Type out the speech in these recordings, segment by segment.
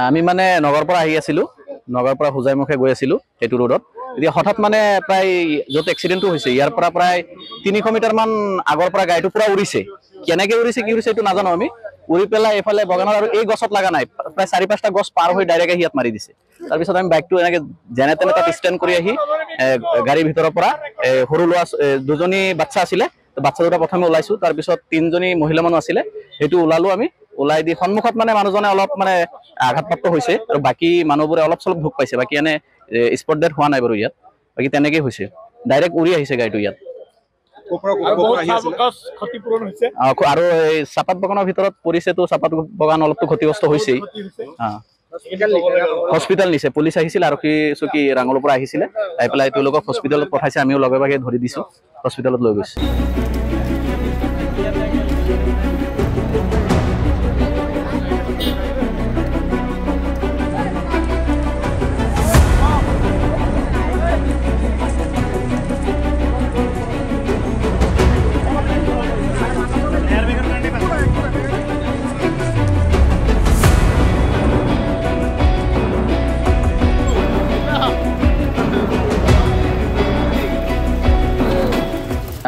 আমি মানে নগৰৰ পৰা আহি আছিলো, নগৰৰ পৰা হোজাইমুখে গৈ আছিলো সেইটো ৰোডত। এতিয়া হঠাৎ মানে প্ৰায় য'ত এক্সিডেণ্টটো হৈছে ইয়াৰ পৰা প্ৰায় 300 মিটাৰ মান আগৰ পৰা গাড়ীটো পুৰা উৰিছে। কেনেকে উৰিছে কি উৰিছে এইটো নাজানো আমি। উৰি পেলাই এইফালে বগানৰ আৰু এই গছত লগা নাই, প্ৰায় 4-5টা গছ পাৰ হৈ ডাইৰেক্ট আহি ইয়াত মাৰি দিছে। তাৰপিছত আমি বাইকটো এনেকে যেনে তেনে তাত ষ্টেণ্ড কৰি আহি গাড়ীৰ ভিতৰৰ পৰা সৰু ল'ৰা দুজনী বাচ্চা আছিলে, বাচ্চা দুটা প্ৰথমে ওলাইছো, তাৰপিছত 3জনী মহিলা মানুহ আছিলে সেইটো ওলালো আমি। ওলাই দি সন্মুখত মানে মানুহজনে অলপ মানে আঘাতপ্ৰাপ্ত হৈছে আৰু বাকী মানুহবোৰে অলপ চলপ দুখ পাইছে। বাকী এনে স্পট ডেথ হোৱা নাই বাৰু ইয়াত, বাকী তেনেকেই হৈছে। ডাইৰেক্ট উৰি আহিছে গাড়ীটো ইয়াত। আৰু এই চাপাত বাগানৰ ভিতৰত পৰিছেতো, চাপাত বাগান অলপতো ক্ষতিগ্ৰস্ত হৈছেই। হস্পিটেল নিছে, পুলিচ আহিছিল, আৰক্ষী চকী ৰাঙলৰ পৰা আহিছিলে, আহি পেলাই তেওঁলোকক হস্পিটেলত পঠাইছে। আমিও লগে ভাগে ধৰি দিছো, হস্পিটেলত লৈ গৈছো।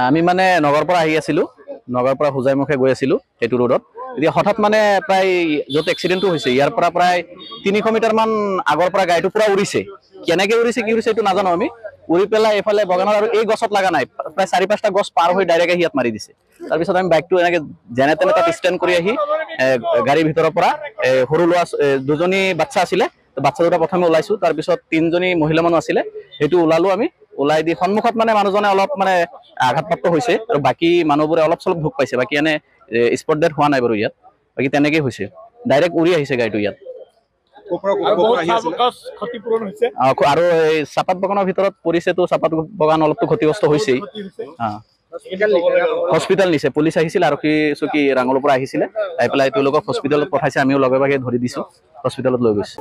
আমি মানে নগৰৰ পৰা আহি আছিলো, নগৰৰ পৰা হোজাইমুখে গৈ আছিলো সেইটো ৰোডত। এতিয়া হঠাৎ মানে প্ৰায় য'ত এক্সিডেণ্টটো হৈছে ইয়াৰ পৰা প্ৰায় 300 মিটাৰ মান আগৰ পৰা গাড়ীটো পুৰা উৰিছে। কেনেকে উৰিছে কি উৰিছে এইটো নাজানো আমি। উৰি পেলাই এইফালে বগানৰ আৰু এই গছত লগা নাই, প্ৰায় 4-5টা গছ পাৰ হৈ ডাইৰেক্ট আহি ইয়াত মাৰি দিছে। তাৰপিছত আমি বাইকটো এনেকে যেনে তেনে তাত ষ্টেণ্ড কৰি আহি গাড়ীৰ ভিতৰৰ পৰা সৰু ল'ৰা দুজনী বাচ্চা আছিলে, বাচ্চা দুটা প্ৰথমে ওলাইছো, তাৰপিছত 3জনী মহিলা মানুহ আছিলে সেইটো ওলালো আমি। ওলাই দি সন্মুখত মানে মানুহজনে অলপ মানে আঘাতপ্ৰাপ্ত হৈছে আৰু বাকী মানুহবোৰে অলপ চলপ দুখ পাইছে। বাকী এনে স্পট ডেথ হোৱা নাই বাৰু ইয়াত, বাকী তেনেকেই হৈছে। ডাইৰেক্ট উৰি আহিছে গাড়ীটো ইয়াত। আৰু এই চাপাত বাগানৰ ভিতৰত পৰিছেতো, চাপাত বাগান অলপতো ক্ষতিগ্ৰস্ত হৈছেই। হস্পিটেল নিছে, পুলিচ আহিছিল, আৰক্ষী চকী ৰাঙলৰ পৰা আহিছিলে, আহি পেলাই তেওঁলোকক হস্পিটেলত পঠাইছে। আমিও লগে ভাগে ধৰি দিছো, হস্পিটেলত লৈ গৈছো।